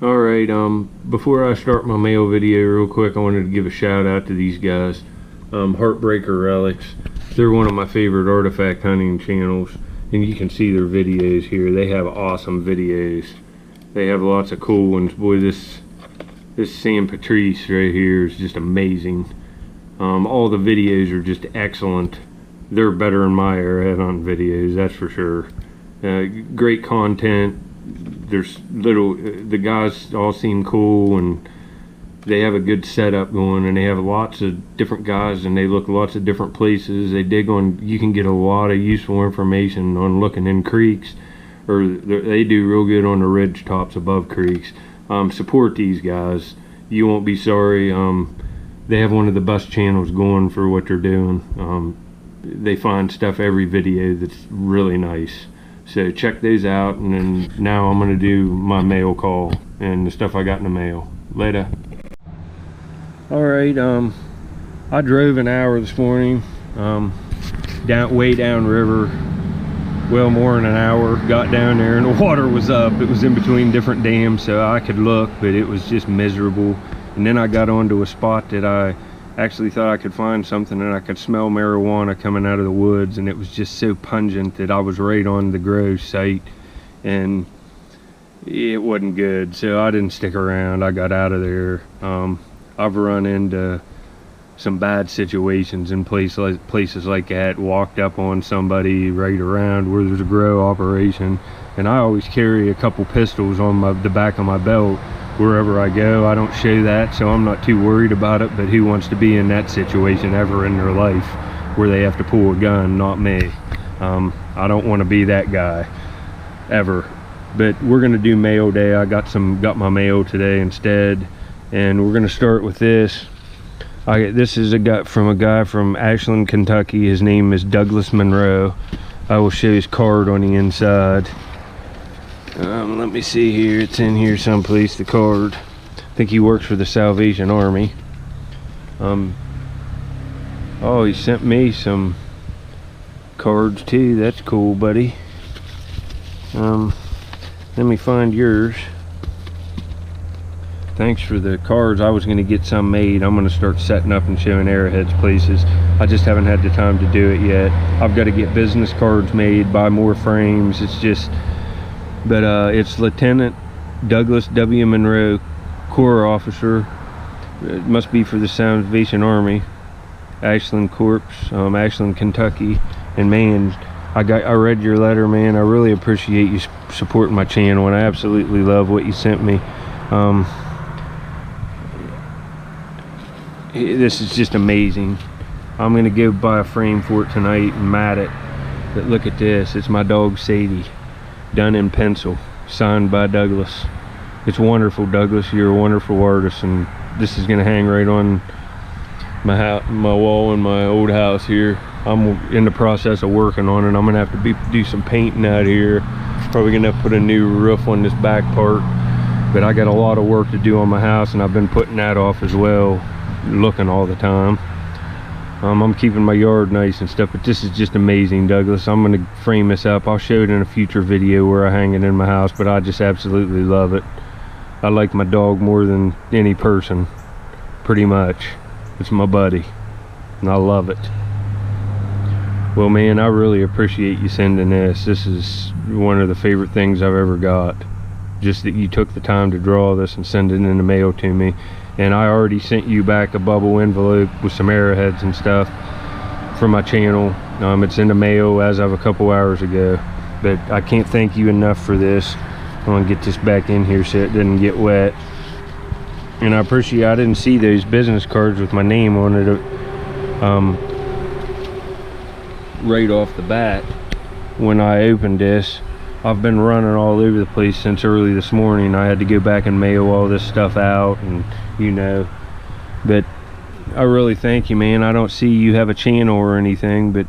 Alright, before I start my mail video real quick, I wanted to give a shout out to these guys. Heartbreaker Relics. They're one of my favorite artifact hunting channels, and you can see their videos here. They have awesome videos. They have lots of cool ones. Boy, this San Patrice right here is just amazing. All the videos are just excellent. They're better than my Arrowhead hunting videos, that's for sure. Great content. The guys all seem cool, and they have a good setup going, and they have lots of different guys, and they look lots of different places. They dig on, you can get a lot of useful information on looking in creeks, or they do real good on the ridge tops above creeks. Support these guys, you won't be sorry. They have one of the best channels going for what they're doing. They find stuff every video that's really nice. So check those out, and then now I'm gonna do my mail call and the stuff I got in the mail. Later. Alright, I drove an hour this morning, way down river, well more than an hour. Got down there and the water was up. It was in between different dams, so I could look, but it was just miserable. And then I got onto a spot that I actually thought I could find something, and I could smell marijuana coming out of the woods, and it was just so pungent that I was right on the grow site, and it wasn't good, so I didn't stick around. I got out of there. I've run into some bad situations in places like that. Walked up on somebody right around where there's a grow operation, and I always carry a couple pistols on the back of my belt wherever I go. I don't show that, so I'm not too worried about it, but who wants to be in that situation ever in their life where they have to pull a gun? Not me. I don't want to be that guy ever. But we're gonna do mail day. I got my mail today instead, and we're gonna start with this. This is a guy from Ashland, Kentucky. His name is Douglas Munro. I will show his card on the inside. Let me see here. It's in here someplace, the card. I think he works for the Salvation Army. Oh, he sent me some cards too. That's cool, buddy. Let me find yours. Thanks for the cards. I was going to get some made. I'm going to start setting up and showing Arrowheads places. I just haven't had the time to do it yet. I've got to get business cards made, buy more frames. It's Lieutenant Douglas W. Munro, Corps Officer. It must be for the Salvation Army, Ashland Corps, Ashland, Kentucky. And man, I read your letter, man. I really appreciate you supporting my channel, and I absolutely love what you sent me. This is just amazing. I'm gonna go buy a frame for it tonight and mat it. But look at this. It's my dog Sadie, done in pencil, signed by Douglas. It's wonderful, Douglas. You're a wonderful artist, and this is gonna hang right on my wall in my old house here. I'm in the process of working on it. I'm gonna have to do some painting out here. Probably gonna have to put a new roof on this back part. But I got a lot of work to do on my house, and I've been putting that off as well, looking all the time. I'm keeping my yard nice and stuff, but this is just amazing, Douglas. I'm gonna frame this up. I'll show it in a future video where I hang it in my house, but I just absolutely love it. I like my dog more than any person, pretty much. It's my buddy, and I love it. Well, man, I really appreciate you sending this. This is one of the favorite things I've ever got. Just that you took the time to draw this and send it in the mail to me. And I already sent you back a bubble envelope with some Arrowheads and stuff from my channel. It's in the mail as of a couple hours ago. But I can't thank you enough for this. I'm gonna get this back in here so it doesn't get wet. And I appreciate, I didn't see those business cards with my name on it right off the bat when I opened this. I've been running all over the place since early this morning. I had to go back and mail all this stuff out, and you know, but I really thank you, man. I don't see you have a channel or anything, but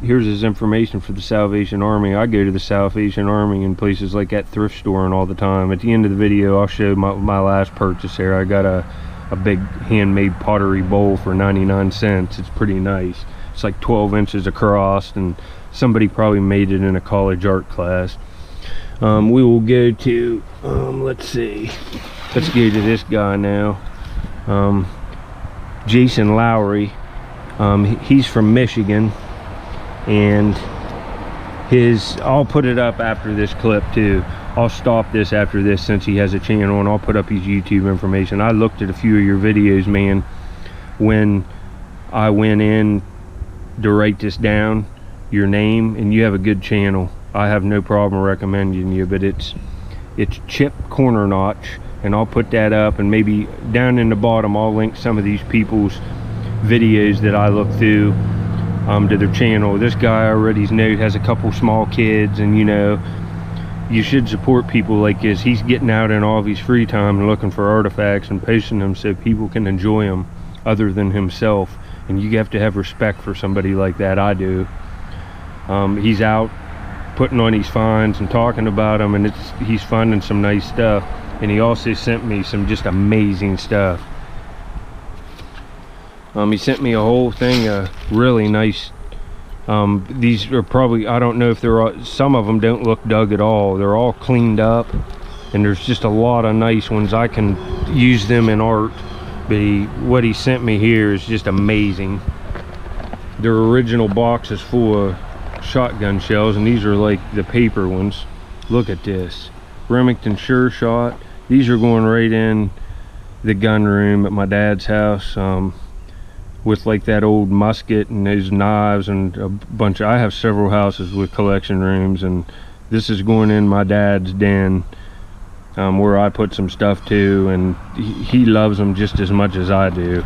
here's his information for the Salvation Army. I go to the Salvation Army in places like that thrift store and all the time. At the end of the video, I'll show my last purchase there. I got a big handmade pottery bowl for 99 cents. It's pretty nice. It's like 12 inches across, and somebody probably made it in a college art class. We will go to let's see, let's go to this guy now. Jason Lowry. He's from Michigan, and I'll put it up after this clip too. I'll stop this after this since he has a channel, and I'll put up his YouTube information. I looked at a few of your videos, man, when I went in to write this down, your name, and you have a good channel. I have no problem recommending you, but it's Chip Corner Notch, and I'll put that up, and maybe down in the bottom I'll link some of these people's videos that I look through to their channel. This guy I already know has a couple small kids, and you know, you should support people like this. He's getting out in all of his free time and looking for artifacts and posting them so people can enjoy them other than himself, and you have to have respect for somebody like that. I do. He's out putting on these finds and talking about them, and he's finding some nice stuff, and he also sent me some just amazing stuff. He sent me a whole thing of really nice, these are probably, I don't know if they're all, some of them don't look dug at all. They're all cleaned up, and there's just a lot of nice ones. I can use them in art, but what he sent me here is just amazing. Their original box is full of shotgun shells, and these are like the paper ones. Look at this Remington Sure Shot. These are going right in the gun room at my dad's house, with like that old musket and those knives and a bunch of, I have several houses with collection rooms, and this is going in my dad's den, where I put some stuff too, and he loves them just as much as I do.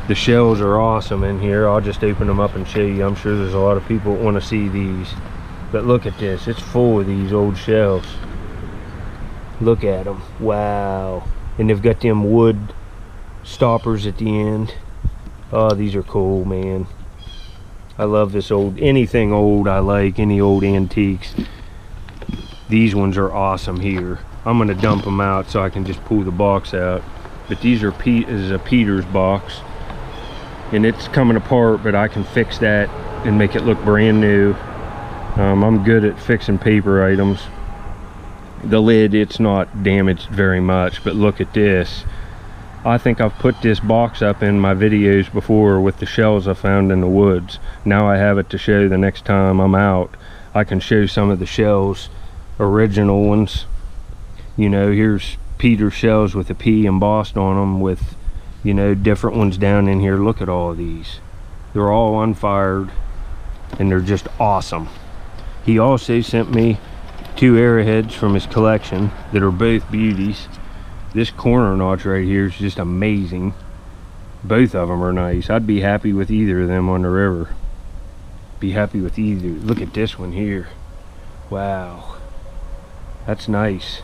The shells are awesome in here. I'll just open them up and show you. I'm sure there's a lot of people that want to see these, but look at this. It's full of these old shells. Look at them. Wow. And they've got them wood stoppers at the end. Oh, these are cool, man. I love this old, anything old I like, any old antiques. These ones are awesome here. I'm gonna dump them out so I can just pull the box out. But these are is a Peter's box, and it's coming apart, but I can fix that and make it look brand new. I'm good at fixing paper items. The lid, it's not damaged very much, but look at this. I think I've put this box up in my videos before with the shells I found in the woods. Now I have it to show the next time I'm out. I can show some of the shells, original ones. You know, here's Peter shells with a P embossed on them, with, you know, different ones down in here. Look at all of these. They're all unfired, and they're just awesome. He also sent me 2 arrowheads from his collection that are both beauties. This corner notch right here is just amazing. Both of them are nice. I'd be happy with either of them on the river. Be happy with either. Look at this one here. Wow. That's nice.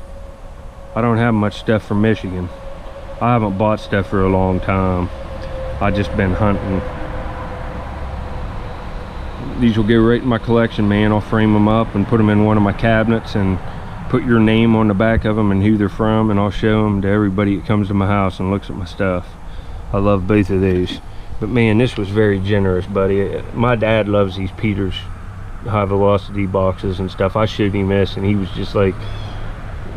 I don't have much stuff from Michigan. I haven't bought stuff for a long time. I just been hunting. These will go right in my collection, man. I'll frame them up and put them in one of my cabinets, and put your name on the back of them and who they're from, and I'll show them to everybody that comes to my house and looks at my stuff. I love both of these. But man, this was very generous, buddy. My dad loves these Peter's high velocity boxes and stuff. I showed him this, and he was just like,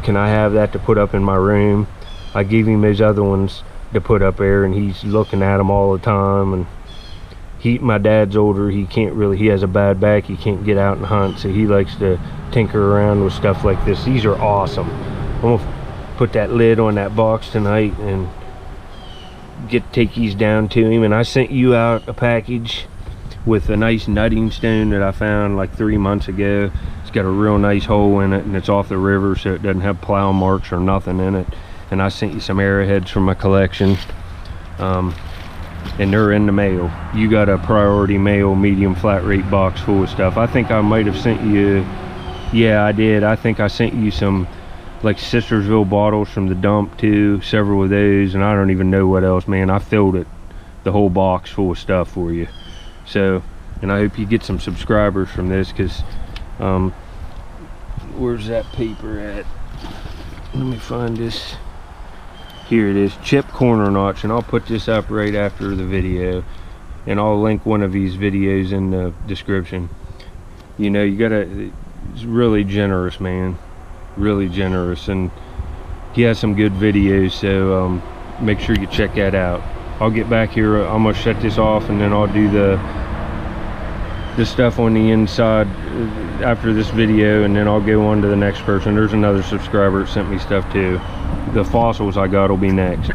can I have that to put up in my room? I gave him those other ones to put up there, and he's looking at them all the time. And my dad's older, he has a bad back, he can't get out and hunt, so he likes to tinker around with stuff like this. These are awesome. I'm gonna put that lid on that box tonight and take these down to him. And I sent you out a package with a nice nutting stone that I found like 3 months ago. It's got a real nice hole in it, and it's off the river, so it doesn't have plow marks or nothing in it. And I sent you some arrowheads from my collection, and they're in the mail. You got a priority mail medium flat rate box full of stuff. I think I might have sent you, yeah, I did. I think I sent you some like Sistersville bottles from the dump too, several of those, and I don't even know what else, man. I filled it, the whole box full of stuff for you. So, and I hope you get some subscribers from this, because where's that paper at? Let me find this. Here it is, Chip Corner Notch, and I'll put this up right after the video, and I'll link one of these videos in the description. You know, it's really generous, man. really generous, and he has some good videos, so make sure you check that out. I'll get back here, I'm gonna shut this off, and then I'll do the stuff on the inside after this video, and then I'll go on to the next person. There's another subscriber that sent me stuff too. The fossils I got will be next.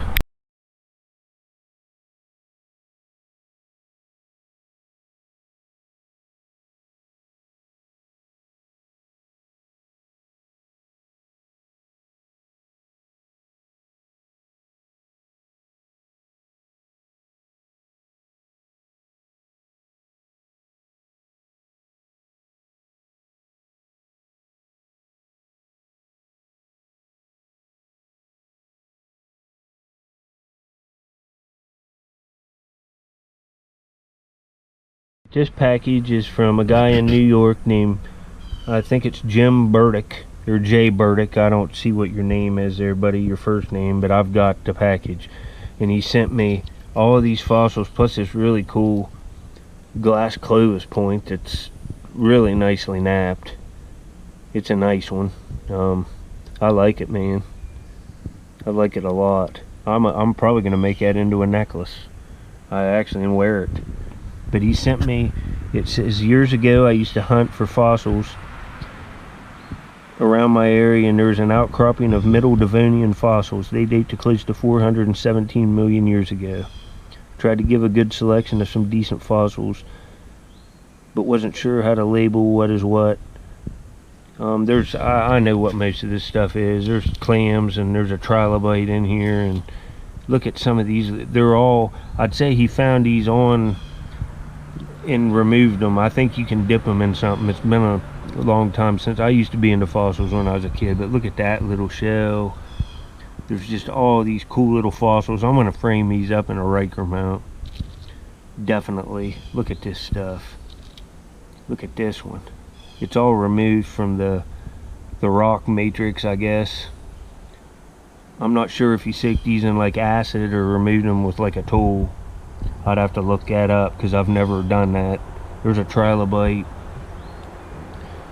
This package is from a guy in New York named, I think it's Jim Burdick, or Jay Burdick. I don't see what your name is there, buddy, your first name, but I've got the package. And he sent me all of these fossils, plus this really cool glass Clovis point that's really nicely napped. It's a nice one. I like it, man. I like it a lot. I'm probably going to make that into a necklace. I actually can wear it. But he sent me, it says, years ago I used to hunt for fossils around my area, and there's an outcropping of Middle Devonian fossils. They date to close to 417 million years ago. Tried to give a good selection of some decent fossils, but wasn't sure how to label what is what. I know what most of this stuff is. There's clams, and there's a trilobite in here, and look at some of these. They're all, I'd say he found these on and removed them. I think you can dip them in something. It's been a long time since. I used to be into fossils when I was a kid, but look at that little shell. There's just all these cool little fossils. I'm going to frame these up in a Riker mount. Definitely. Look at this stuff. Look at this one. It's all removed from the rock matrix, I guess. I'm not sure if he soaked these in like acid or removed them with like a tool. I'd have to look that up because I've never done that. There's a trilobite.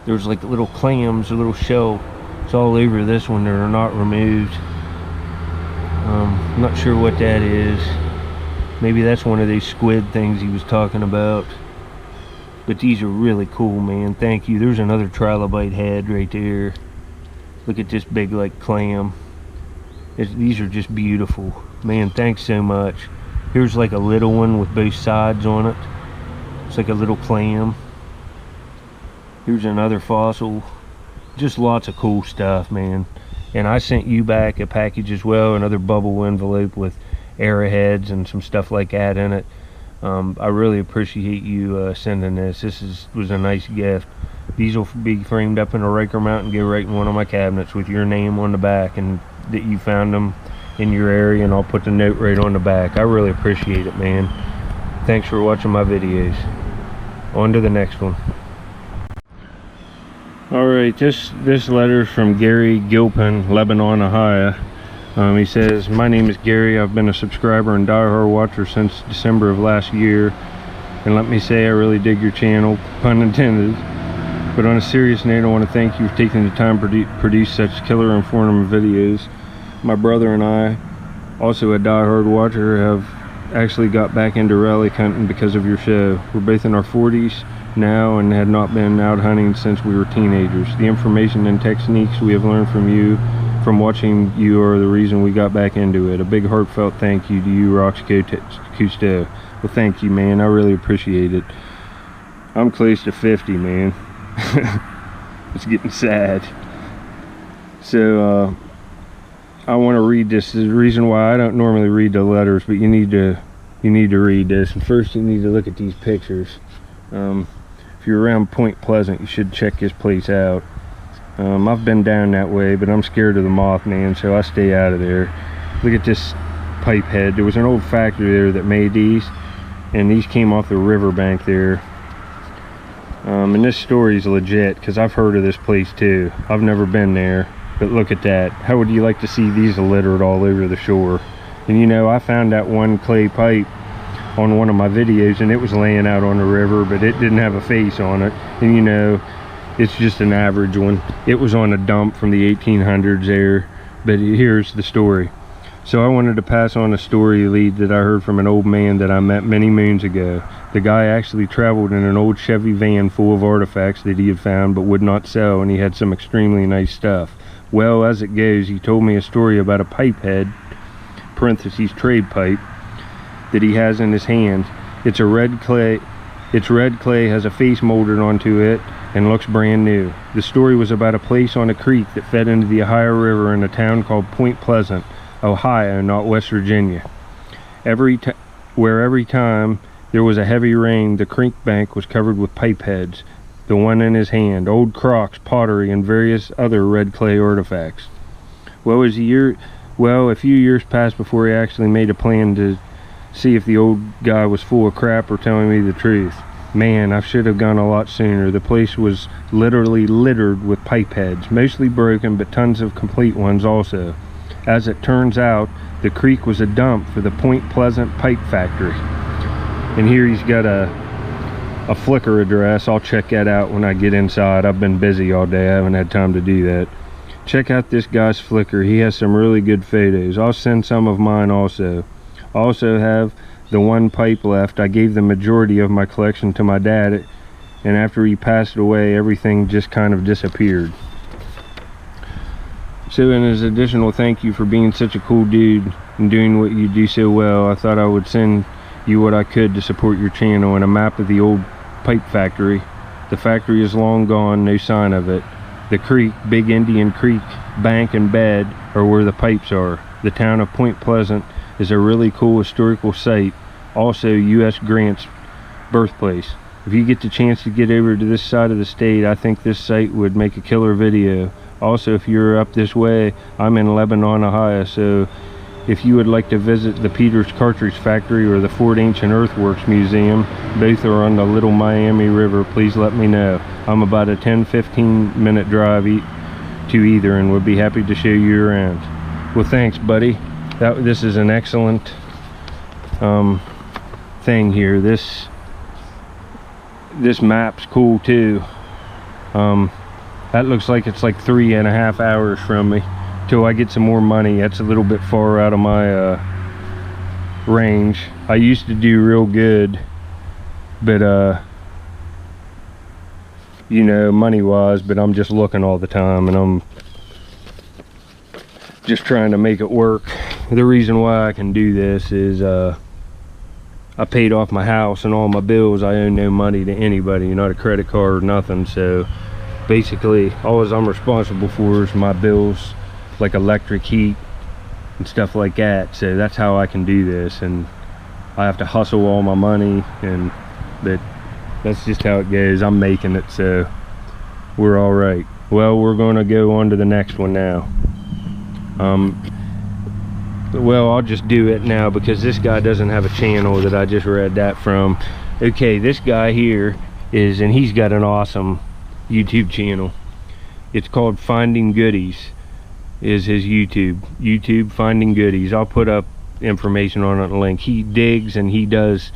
There's like little clams, a little shell. It's all over this one that are not removed. I'm not sure what that is. Maybe that's one of these squid things he was talking about. But these are really cool, man. Thank you. There's another trilobite head right there. Look at this big like clam. These are just beautiful. Man, thanks so much. Here's like a little one with both sides on it. It's like a little clam. Here's another fossil. Just lots of cool stuff, man. And I sent you back a package as well, another bubble envelope with arrowheads and some stuff like that in it. I really appreciate you sending this. This was a nice gift. These will be framed up in a Riker mount and go right in one of my cabinets with your name on the back and that you found them in your area, and I'll put the note right on the back. I really appreciate it, man. Thanks for watching my videos. On to the next one. Alright, this letter is from Gary Gilpin, Lebanon, Ohio. He says, my name is Gary. I've been a subscriber and diehard watcher since December of last year, and let me say I really dig your channel, pun intended. But on a serious note, I want to thank you for taking the time to produce such killer informative videos. My brother and I, also a diehard watcher, have actually got back into relic hunting because of your show. We're both in our 40s now and had not been out hunting since we were teenagers. The information and techniques we have learned from you, from watching you, are the reason we got back into it. A big heartfelt thank you to you, Roxco Cousteau. Well, thank you, man. I really appreciate it. I'm close to 50, man. It's getting sad. So, I want to read this. There's a reason why I don't normally read the letters, but you need to read this. And first you need to look at these pictures. If you're around Point Pleasant, you should check this place out. I've been down that way, but I'm scared of the Mothman, so I stay out of there. Look at this pipe head. There was an old factory there that made these, and these came off the riverbank there. And this story is legit because I've heard of this place too. I've never been there. But look at that. How would you like to see these littered all over the shore? And you know, I found that one clay pipe on one of my videos, and it was laying out on the river, but it didn't have a face on it. And you know, It's just an average one. It was on a dump from the 1800s there, but here's the story. So I wanted to pass on a story lead that I heard from an old man that I met many moons ago. The guy actually traveled in an old Chevy van full of artifacts that he had found but would not sell, and he had some extremely nice stuff. Well, as it goes, he told me a story about a pipe head, parentheses trade pipe, that he has in his hand. It's red clay, has a face molded onto it and looks brand new. The story was about a place on a creek that fed into the Ohio River in a town called Point Pleasant, Ohio, not West Virginia. Every time there was a heavy rain, the creek bank was covered with pipe heads. The one in his hand, old crocks, pottery, and various other red clay artifacts. Well, a few years passed before he actually made a plan to see if the old guy was full of crap or telling me the truth. Man, I should have gone a lot sooner. The place was literally littered with pipe heads, mostly broken, but tons of complete ones also. As it turns out, the creek was a dump for the Point Pleasant Pipe Factory. And here he's got a Flickr address. I'll check that out when I get inside. I've been busy all day. I haven't had time to do that. Check out this guy's Flickr. He has some really good photos. I'll send some of mine also. I also have the one pipe left. I gave the majority of my collection to my dad, and after he passed away, everything just kind of disappeared. So in his additional thank you for being such a cool dude and doing what you do so well, I thought I would send you what I could to support your channel and a map of the old pipe factory. The factory is long gone, no sign of it. The creek, Big Indian Creek, bank and bed are where the pipes are. The town of Point Pleasant is a really cool historical site, also U.S. Grant's birthplace. If you get the chance to get over to this side of the state, I think this site would make a killer video. Also, if you're up this way, I'm in Lebanon, Ohio, so if you would like to visit the Peters Cartridge Factory or the Fort Ancient Earthworks Museum, both are on the Little Miami River, please let me know. I'm about a 10-15 minute drive to either and would be happy to show you around. Well, thanks, buddy. This is an excellent thing here. This map's cool too. That looks like it's like 3.5 hours from me till I get some more money. That's a little bit far out of my range. I used to do real good, but you know, money wise, but I'm just looking all the time and I'm just trying to make it work. The reason why I can do this is I paid off my house and all my bills. I owe no money to anybody, not a credit card, nothing. So basically all I'm responsible for is my bills, like electric, heat and stuff like that. So that's how I can do this, and I have to hustle all my money, but that's just how it goes. I'm making it, so we're all right. Well, we're going to go on to the next one now. Well, I'll just do it now because this guy doesn't have a channel that I just read that from. Okay, this guy here is, and he's got an awesome YouTube channel. It's called Finding Goodies is his YouTube Finding Goodies. I'll put up information on it, a link. He digs and he does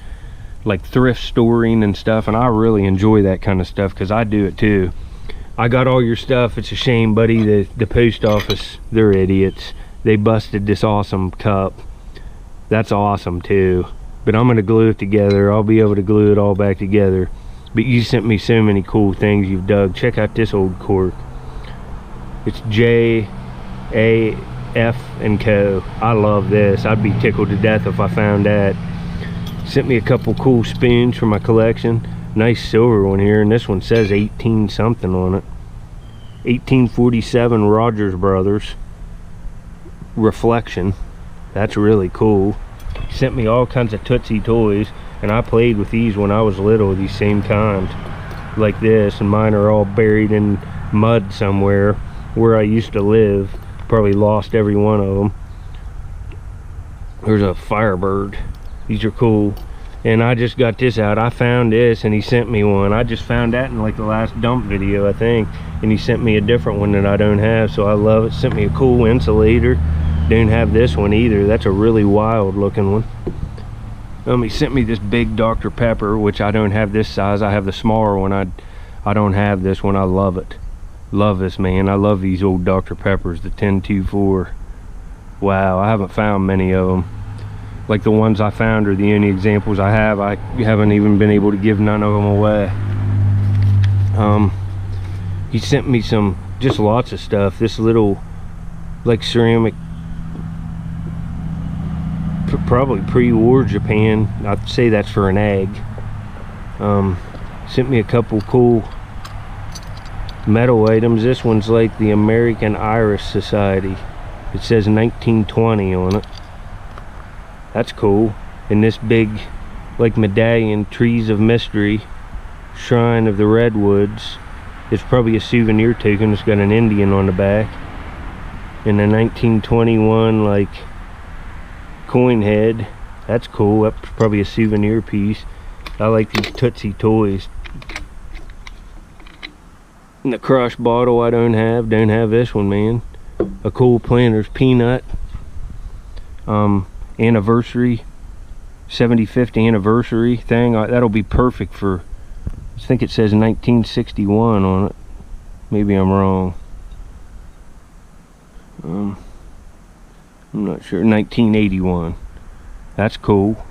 like thrift storing and stuff, and I really enjoy that kind of stuff because I do it too. I got all your stuff. It's a shame, buddy, the post office, they're idiots. They busted this awesome cup. That's awesome too, but I'm gonna glue it together. I'll be able to glue it all back together. But you sent me so many cool things you've dug. Check out this old cork. It's JAF and Co. I love this. I'd be tickled to death if I found that. Sent me a couple cool spoons for my collection. Nice silver one here, and this one says 18 something on it. 1847 Rogers Brothers reflection. That's really cool. Sent me all kinds of Tootsie toys, and I played with these when I was little, these same kind like this, and mine are all buried in mud somewhere where I used to live. Probably lost every one of them. There's a Firebird. These are cool. And I just got this out. I found this and he sent me one. I just found that in like the last dump video, I think, and he sent me a different one that I don't have, so I love it. Sent me a cool insulator. Don't have this one either. That's a really wild looking one. He sent me this big Dr. Pepper, which I don't have this size. I have the smaller one. I don't have this one. I love it. Love this, man. I love these old Dr. Peppers, the 1024. Wow, I haven't found many of them. Like the ones I found are the only examples I have. I haven't even been able to give none of them away. He sent me some, just lots of stuff. This little, like ceramic, probably pre-war Japan. I'd say that's for an egg. Sent me a couple cool metal items. This one's like the American Iris Society. It says 1920 on it. That's cool. And this big, like, medallion, Trees of Mystery, Shrine of the Redwoods. It's probably a souvenir token. It's got an Indian on the back. And a 1921, like, coin head. That's cool. That's probably a souvenir piece. I like these Tootsie toys. And the crush bottle I don't have this one, man. A cool Planters peanut. Anniversary, 75th anniversary thing. That'll be perfect for, I think it says 1961 on it. Maybe I'm wrong. I'm not sure. 1981. That's cool.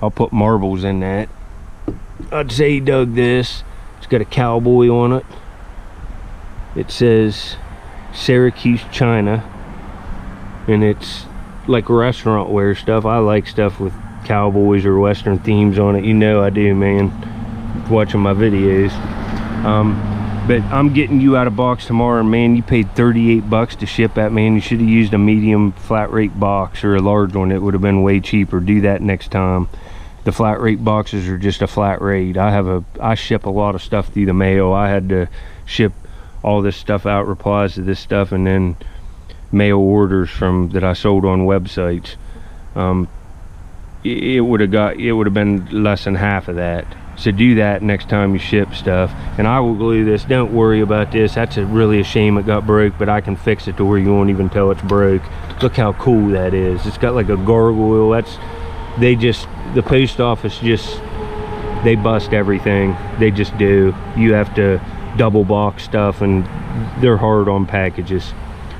I'll put marbles in that. I'd say he dug this. It's got a cowboy on it. It says Syracuse, China, and it's like restaurant wear stuff. I like stuff with cowboys or western themes on it. You know I do, man, watching my videos. But I'm getting you out of box tomorrow, man. You paid 38 bucks to ship that, man. You should have used a medium flat rate box or a large one. It would have been way cheaper. Do that next time. The flat rate boxes are just a flat rate. I ship a lot of stuff through the mail. I had to ship all this stuff out, replies to this stuff, and then mail orders from that I sold on websites. It would have been less than half of that. So do that next time you ship stuff. And I will glue this. Don't worry about this. That's really a shame it got broke, but I can fix it to where you won't even tell it's broke. Look how cool that is. It's got like a gargoyle. The post office they bust everything. They just do. You have to double box stuff, and they're hard on packages.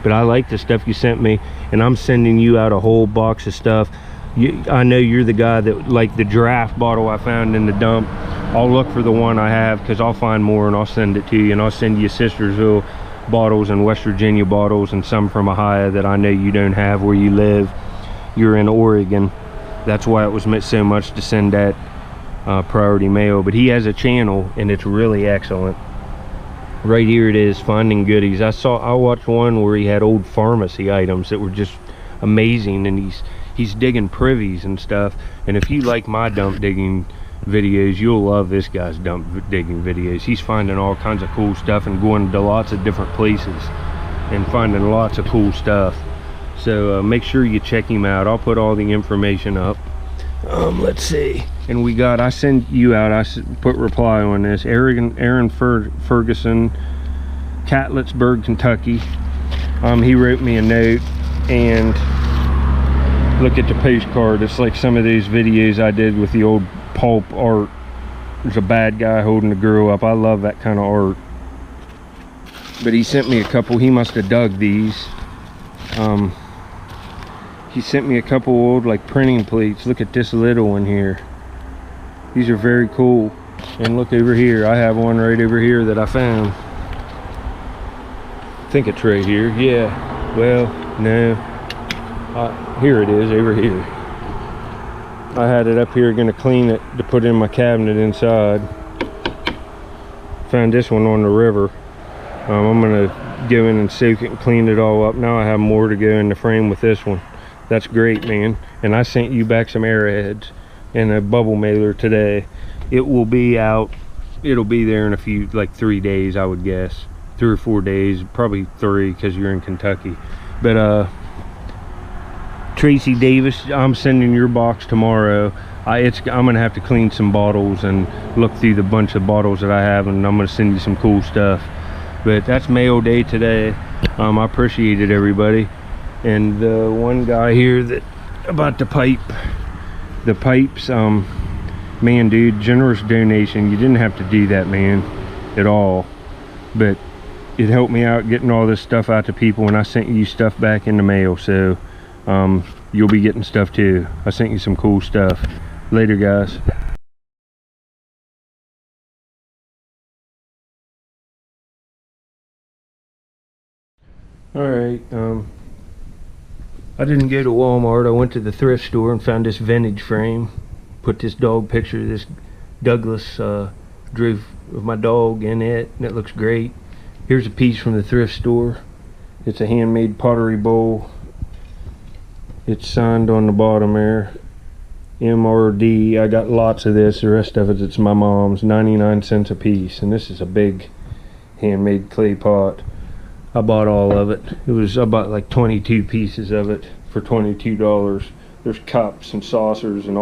But I like the stuff you sent me, and I'm sending you out a whole box of stuff. I know you're the guy that, like the giraffe bottle I found in the dump, I'll look for the one I have, because I'll find more and I'll send it to you. And I'll send you Sistersville bottles and West Virginia bottles, and some from Ohio that I know you don't have where you live. You're in Oregon. That's why it was meant so much to send that priority mail. But he has a channel, and it's really excellent. Right here it is, Finding Goodies. I watched one where he had old pharmacy items that were just amazing, and he's digging privies and stuff. And if you like my dump digging videos, you'll love this guy's dump digging videos. He's finding all kinds of cool stuff and going to lots of different places and finding lots of cool stuff. So make sure you check him out. I'll put all the information up. Let's see. And I sent you out, I put reply on this. Aaron Ferguson, Catletsburg, Kentucky. He wrote me a note, and look at the postcard. It's like some of these videos I did with the old pulp art. There's a bad guy holding a girl up. I love that kind of art. But he sent me a couple. He must have dug these. He sent me a couple old like printing plates. Look at this little one here. These are very cool. And look over here, I have one right over here that I found. I think it's right here. Yeah, well, no, here it is, over here. I had it up here, gonna clean it to put in my cabinet inside. Found this one on the river. I'm gonna go in and soak it and clean it all up. Now I have more to go in the frame with this one. That's great, man. And I sent you back some Arrowheads and a bubble mailer today. It will be out, it'll be there in a few, like 3 days, I would guess. 3 or 4 days, probably 3 because you're in Kentucky. But Tracy Davis, I'm sending your box tomorrow. I'm gonna have to clean some bottles and look through the bunch of bottles that I have, and I'm gonna send you some cool stuff. But that's mail day today. I appreciate it, everybody. And the one guy here that about the pipes, man, dude, generous donation. You didn't have to do that, man. at all, but it helped me out getting all this stuff out to people, and I sent you stuff back in the mail, so you'll be getting stuff too. I sent you some cool stuff. Later, guys. Alright, I didn't go to Walmart. I went to the thrift store and found this vintage frame. Put this dog picture, this Douglas drew of my dog in it, and it looks great. Here's a piece from the thrift store. It's a handmade pottery bowl. It's signed on the bottom there, MRD. I got lots of this. The rest of it's my mom's. 99 cents a piece, and this is a big handmade clay pot. I bought all of it. I bought like 22 pieces of it for $22. There's cups and saucers and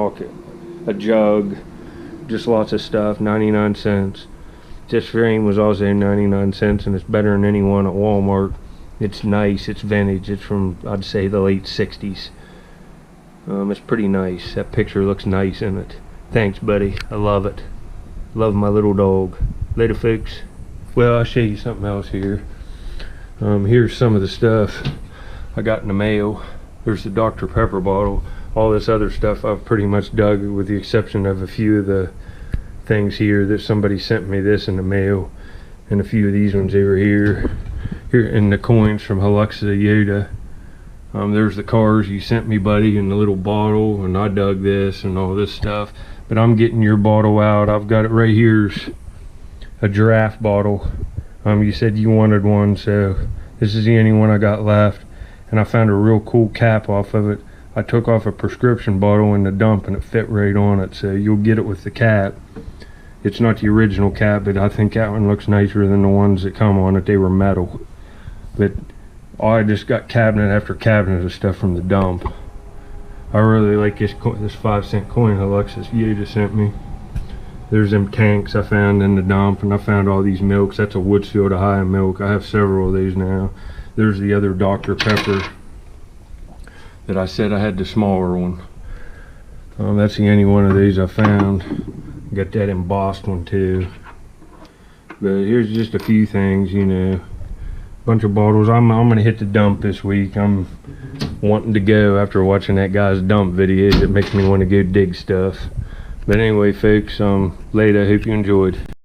a jug, just lots of stuff. 99 cents. This frame was also 99 cents, and it's better than any one at Walmart. It's nice. It's vintage. It's from, I'd say, the late 60s. It's pretty nice. That picture looks nice in it. Thanks, buddy. I love it. Love my little dog. Later, folks. Well, I'll show you something else here. Here's some of the stuff I got in the mail. There's the Dr. Pepper bottle. All this other stuff I've pretty much dug, with the exception of a few of the things here that somebody sent me this in the mail, and a few of these ones over here. Here, and the coins from Haluxa Yoda. There's the cars you sent me, buddy, and the little bottle, and I dug this and all this stuff. But I'm getting your bottle out. I've got it right here. A giraffe bottle. You said you wanted one, so this is the only one I got left. And I found a real cool cap off of it. I took off a prescription bottle in the dump, and it fit right on it, so you'll get it with the cap. It's not the original cap, but I think that one looks nicer than the ones that come on it. They were metal. But I just got cabinet after cabinet of stuff from the dump. I really like this 5-cent coin Haluxa Yoda sent me. There's them tanks I found in the dump, and I found all these milks. That's a Woodsfield Ohio milk. I have several of these now. There's the other Dr. Pepper that I said I had, the smaller one. That's the only one of these I found. Got that embossed one too. But here's just a few things, you know. Bunch of bottles. I'm gonna hit the dump this week. I'm wanting to go after watching that guy's dump videos. It makes me want to go dig stuff. But anyway, folks, later. I hope you enjoyed.